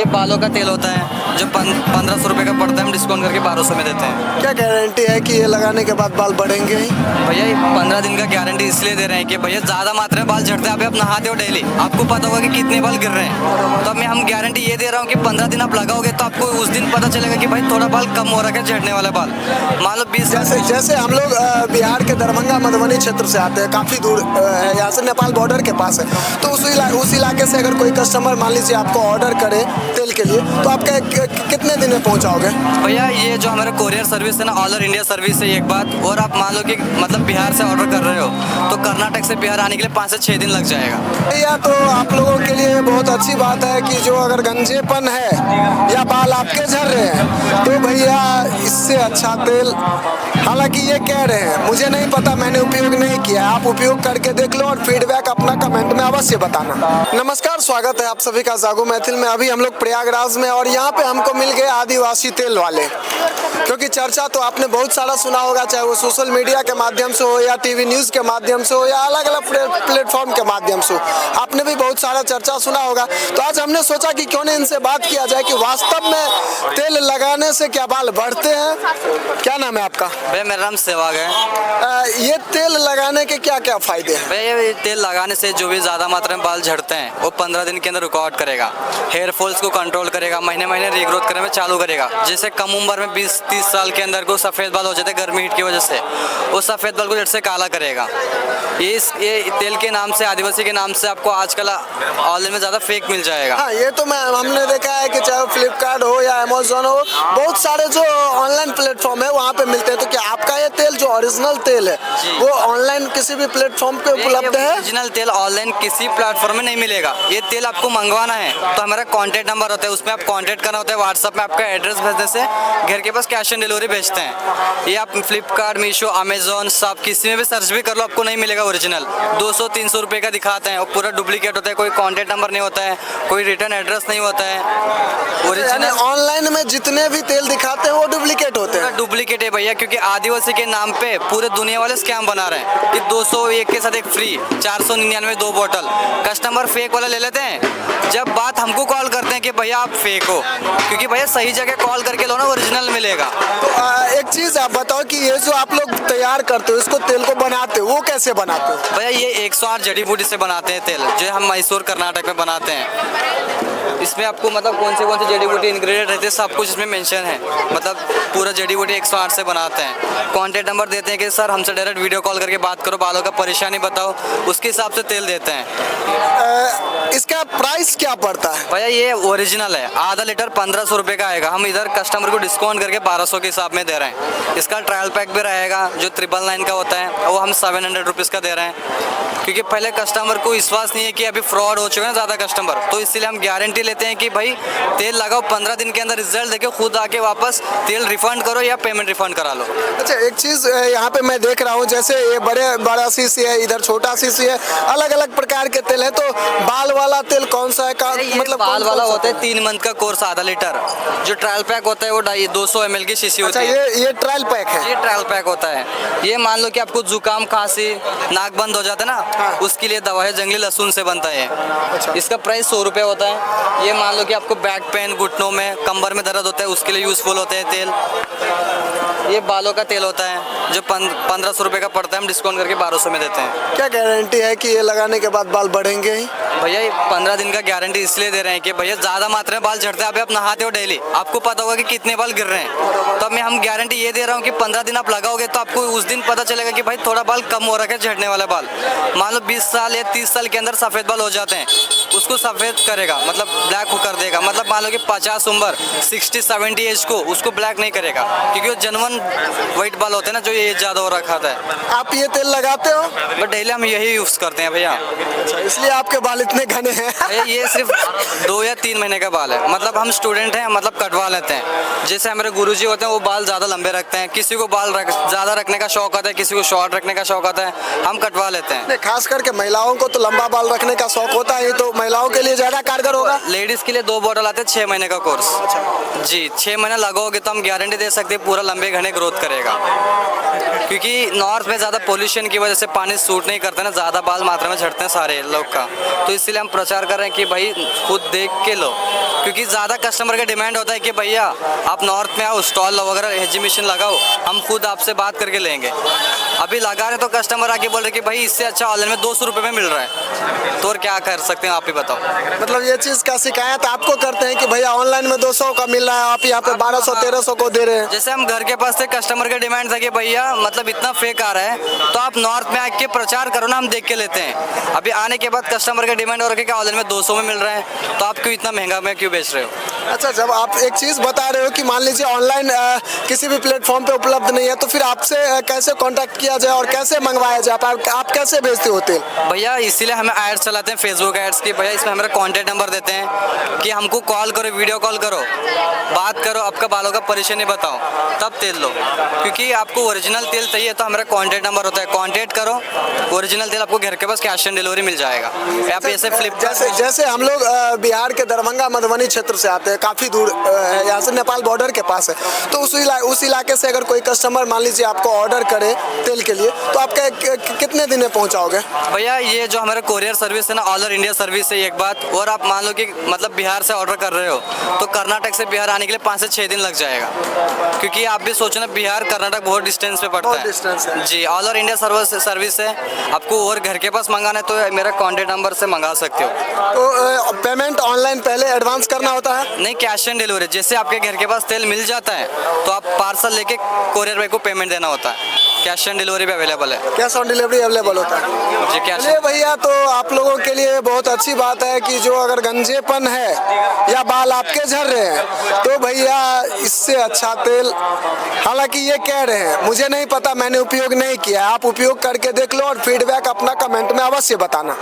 ये बालों का तेल होता है जो 1500 रुपये का पड़ता है, हम डिस्काउंट करके 1200 में देते हैं। क्या गारंटी है कि ये लगाने के बाद बाल बढ़ेंगे ही? भैया ये 15 दिन का गारंटी इसलिए दे रहे हैं कि भैया ज़्यादा मात्रा में बाल झड़ते हैं। अभी आप नहाते हो डेली, आपको पता होगा कि कितने बाल गिर रहे हैं। तो अब मैं हम गारंटी ये दे रहा हूँ कि 15 दिन आप लगाओगे तो आपको उस दिन पता चलेगा कि भाई थोड़ा बाल कम हो रहा है झड़ने वाले बाल। मान लो 20 जैसे हम लोग बिहार के दरभंगा मधुबनी क्षेत्र से आते हैं, काफ़ी दूर है यहाँ से, नेपाल बॉर्डर के पास है। तो उस इलाके से अगर कोई कस्टमर मान लीजिए आपको ऑर्डर करे तेल के लिए, तो आप कितने दिन में पहुँचाओगे? भैया ये जो हमारा कोरियर सर्विस है ना, ऑल ओवर इंडिया सर्विस है एक बात। और आप मान लो कि मतलब बिहार से ऑर्डर कर रहे हो तो कर्नाटक से बिहार आने के लिए 5 से 6 दिन लग जाएगा। भैया तो आप लोगों के लिए बहुत अच्छी बात है कि जो अगर गंजेपन है या बाल आपके झड़ रहे हैं तो भैया इससे अच्छा तेल, हालांकि ये कह रहे हैं, मुझे नहीं पता, मैंने उपयोग नहीं किया, आप उपयोग करके देख लो और फीडबैक अपना कमेंट में अवश्य बताना। नमस्कार, स्वागत है आप सभी का जागो मैथिल में। अभी हम लोग प्रयागराज में और यहाँ पे हमको मिल गए आदिवासी तेल वाले, क्योंकि चर्चा तो आपने बहुत सारा सुना होगा, चाहे वो सोशल मीडिया के माध्यम से हो या टीवी न्यूज़ के माध्यम से हो या अलग अलग प्लेटफॉर्म के माध्यम से हो, आपने भी बहुत सारा चर्चा सुना होगा। तो आज हमने सोचा कि क्यों नहीं इनसे बात किया जाए कि वास्तव में तेल लगाने से क्या बाल बढ़ते हैं। क्या नाम है आपका? भैया मेरा नाम सहवाग है। ये तेल लगाने के क्या क्या फायदे हैं? भैया ये तेल लगाने से जो भी ज़्यादा मात्रा में बाल झड़ते हैं वो 15 दिन के अंदर रुकावट करेगा, हेयर फॉल्स को कंट्रोल करेगा, महीने महीने रीग्रोथ करने में चालू करेगा। जैसे कम उम्र में 20-30 साल के अंदर को सफ़ेद बाल हो जाते हैं गर्मी हीट की वजह से, वो सफ़ेद बाल को जड़ से काला करेगा। ये तेल के नाम से, आदिवासी के नाम से आपको आजकल ऑनलाइन में ज़्यादा फेक मिल जाएगा। हाँ, ये तो हमने देखा है कि चाहे फ्लिपकार्ट हो या अमेजोन हो, बहुत सारे जो ऑनलाइन प्लेटफॉर्म है वहाँ पे मिलते हैं। तो क्या आपका ये तेल जो ओरिजिनल तेल है वो ऑनलाइन किसी भी प्लेटफॉर्म पे उपलब्ध है? ओरिजिनल तेल ऑनलाइन किसी प्लेटफॉर्म में नहीं मिलेगा। ये तेल आपको मंगवाना है तो हमारा कॉन्टैक्ट नंबर होता है, उसमें आप कॉन्टैक्ट करना होता है। व्हाट्सएप में आपका एड्रेस भेजने से घर के पास कैश ऑन डिलीवरी भेजते हैं। ये आप फ्लिपकार्ट, मीशो, अमेजोन सब किसी में भी सर्च भी कर लो, आपको नहीं मिलेगा ओरिजिनल। 200-300 रुपये का दिखाते हैं और पूरा डुप्लीकेट होता है। कोई कॉन्टैक्ट नंबर नहीं होता है, कोई रिटर्न एड्रेस नहीं होता है। ओरिजिनल ऑनलाइन में जितने भी तेल दिखाते हैं वो डुप्लीकेट होते हैं। डुप्लीकेट है भैया, क्योंकि आदिवासी के नाम पे पूरे दुनिया वाले स्कैम बना रहे हैं कि 201 के साथ एक फ्री, 499 2 बोतल। कस्टमर फेक वाला ले लेते हैं, जब बात हमको कॉल करते हैं कि भैया आप फेक हो, क्योंकि भैया सही जगह कॉल करके लो ना, ओरिजिनल मिलेगा। तो एक चीज़ आप बताओ कि ये जो आप लोग तैयार करते हो, इसको तेल को बनाते हो, वो कैसे बनाते हो? भैया ये 108 जड़ी बूटी से बनाते हैं तेल, जो हम मैसूर कर्नाटक में बनाते हैं। इसमें आपको मतलब कौन से जड़ी बूटी इंग्रेडिएंट रहते हैं सब कुछ इसमें मेंशन है। मतलब पूरा जड़ी बूटी 108 से बनाते हैं। कॉन्टैक्ट नंबर देते हैं कि सर हमसे डायरेक्ट वीडियो कॉल करके बात करो, बालों का परेशानी बताओ, उसके हिसाब से तेल देते हैं। इसका प्राइस क्या पड़ता है? भैया ये ओरिजिनल है, आधा लीटर 1500 रुपये का आएगा। हम इधर कस्टमर को डिस्काउंट करके 1200 के हिसाब में दे रहे हैं। इसका ट्रायल पैक भी रहेगा जो 999 का होता है, वो हम 700 रुपीज़ का दे रहे हैं। क्योंकि पहले कस्टमर को विश्वास नहीं है कि अभी फ्रॉड हो चुके हैं ज़्यादा कस्टमर, तो इसलिए हम गारंटी लेते हैं कि भाई तेल लगाओ, 15 दिन के अंदर रिजल्ट देके खुद आके वापस तेल रिफंड करो या पेमेंट रिफंड करा लो। अच्छा, एक चीज़ यहाँ पे मैं देख रहा हूँ, जैसे ये बड़ा शीशी है, इधर छोटा शीशी है, अलग अलग प्रकार के तेल है। तो बाल वाला तेल कौन सा है? मतलब बाल वाला होता है 3 मंथ का कोर्स, आधा लीटर। जो ट्रायल पैक होता है वो 200 ml की शीशी होती है। ये ट्रायल पैक है? ये ट्रायल पैक होता है। ये मान लो कि आपको जुकाम, खांसी, नाक बंद हो जाता है ना, हाँ। उसके लिए दवा है, जंगली लहसुन से बनता है। अच्छा। इसका प्राइस 100 रुपये होता है। ये मान लो कि आपको बैक पेन, घुटनों में, कमर में दर्द होता है, उसके लिए यूज़फुल होते हैं तेल। ये बालों का तेल होता है जो 1500 रुपये का पड़ता है, हम डिस्काउंट करके 1200 में देते हैं। क्या गारंटी है कि ये लगाने के बाद बाल बढ़ेंगे ही? भैया ये 15 दिन का गारंटी इसलिए दे रहे हैं कि भैया ज़्यादा मात्रा में बाल झड़ते हैं। अभी आप नहाते हो डेली, आपको पता होगा कि कितने बाल गिर रहे हैं। तो अब मैं हम गारंटी ये दे रहा हूँ कि 15 दिन आप लगाओगे तो आपको उस दिन पता चलेगा कि भाई थोड़ा बाल कम हो रहा है झड़ने वाला बाल। मान लो 20 साल या 30 साल के अंदर सफ़ेद बाल हो जाते हैं, उसको सफ़ेद करेगा, मतलब ब्लैक कर देगा। मतलब मान लो कि 50 उम्र, 60-70 एज को, उसको ब्लैक नहीं करेगा, क्योंकि वो जनवन वाइट बाल होते हैं ना, जो ये ज़्यादा हो रखा है। आप ये तेल लगाते हो? बट डेली हम यही यूज़ करते हैं भैया, इसलिए आपके बाल इतने घने हैं। ये सिर्फ 2 या 3 महीने का बाल है। मतलब हम स्टूडेंट हैं, मतलब कटवा लेते हैं। जैसे हमारे गुरुजी होते हैं वो बाल ज़्यादा लंबे रखते हैं, किसी को बाल ज़्यादा रखने का शौक आता है, किसी को शॉर्ट रखने का शौक आता है, हम कटवा लेते हैं। खास करके महिलाओं को तो लंबा बाल रखने का शौक होता है, तो महिलाओं के लिए ज़्यादा कारगर होगा। लेडीज़ के लिए 2 बोतल आते हैं, 6 महीने का कोर्स। जी 6 महीने लगाओगे तो हम गारंटी दे सकते हैं पूरा लंबे घने ग्रोथ करेगा। क्योंकि नॉर्थ में ज़्यादा पोल्यूशन की वजह से पानी सूट नहीं करता ना, ज़्यादा बाल मात्रा में झड़ते हैं सारे लोग का। तो इसलिए हम प्रचार कर रहे हैं कि भाई खुद देख के लो, क्योंकि ज़्यादा कस्टमर का डिमांड होता है कि भैया आप नॉर्थ में आओ, स्टॉल वगैरह एग्जीबिशन लगाओ, हम खुद आपसे बात करके लेंगे। अभी लगा रहे तो कस्टमर आके बोल रहे कि भाई इससे अच्छा ऑनलाइन में 200 रुपये में मिल रहा है, तो और क्या कर सकते हैं आप ही बताओ। मतलब ये चीज़ का शिकायत आपको करते हैं कि भैया ऑनलाइन में 200 का मिल रहा है, आप यहाँ पे 1200-1300 को दे रहे हैं। जैसे हम घर के पास से कस्टमर का डिमांड था कि भैया मतलब इतना फेक आ रहा है तो आप नॉर्थ में आके प्रचार करो ना, हम देख के लेते हैं। अभी आने के बाद कस्टमर का डिमांड हो रहा है कि ऑनलाइन में 200 में मिल रहा है, तो आप क्यों इतना महंगा में क्यों बेच रहे हो। अच्छा, जब आप एक चीज़ बता रहे हो कि मान लीजिए ऑनलाइन किसी भी प्लेटफॉर्म पे उपलब्ध नहीं है, तो फिर आपसे कैसे कांटेक्ट किया जाए और कैसे मंगवाया जाए, आप कैसे भेजते हो तेल? भैया इसीलिए हमें एड्स चलाते हैं, फेसबुक एड्स की। भैया इसमें हमारा कॉन्टैक्ट नंबर देते हैं कि हमको कॉल करो, वीडियो कॉल करो, बात करो, आपका बालों का परेशानी बताओ, तब तेल लो। क्योंकि आपको ओरिजिनल तेल चाहिए तो हमारा कॉन्टैक्ट नंबर होता है, कॉन्टैक्ट करो, ओरिजिनल तेल आपको घर के पास कैश ऑन डिलीवरी मिल जाएगा। आप ऐसे जैसे हम लोग बिहार के दरभंगा मधुबनी क्षेत्र से आते हैं, काफ़ी दूर है, यहाँ से नेपाल बॉर्डर के पास है, तो उस इलाके से अगर कोई कस्टमर मान लीजिए आपको ऑर्डर करे तेल के लिए, तो आप कितने दिन में पहुँचाओगे? भैया ये जो हमारा कोरियर सर्विस है ना, ऑल ओवर इंडिया सर्विस है एक बात। और आप मान लो कि मतलब बिहार से ऑर्डर कर रहे हो तो कर्नाटक से बिहार आने के लिए 5 से 6 दिन लग जाएगा, क्योंकि आप भी सोचो ना बिहार कर्नाटक बहुत डिस्टेंस पे पड़ता है। डिस्टेंस है जी, ऑल ओवर इंडिया सर्विस है। आपको और घर के पास मंगाना है तो मेरा कॉन्टैक्ट नंबर से मंगा सकते हो। तो पेमेंट ऑनलाइन पहले एडवांस करना होता है? नहीं, कैश ऑन डिलीवरी। जैसे आपके घर के पास तेल मिल जाता है तो आप पार्सल लेके कोरियर बॉय को पेमेंट देना होता है। कैश ऑन डिलीवरी भी अवेलेबल है। कैश ऑन डिलीवरी अवेलेबल होता है जी, कैश। चलिए भैया, तो आप लोगों के लिए बहुत अच्छी बात है कि जो अगर गंजेपन है या बाल आपके झड़ रहे हैं तो भैया इससे अच्छा तेल, हालांकि ये कह रहे हैं, मुझे नहीं पता, मैंने उपयोग नहीं किया, आप उपयोग करके देख लो और फीडबैक अपना कमेंट में अवश्य बताना।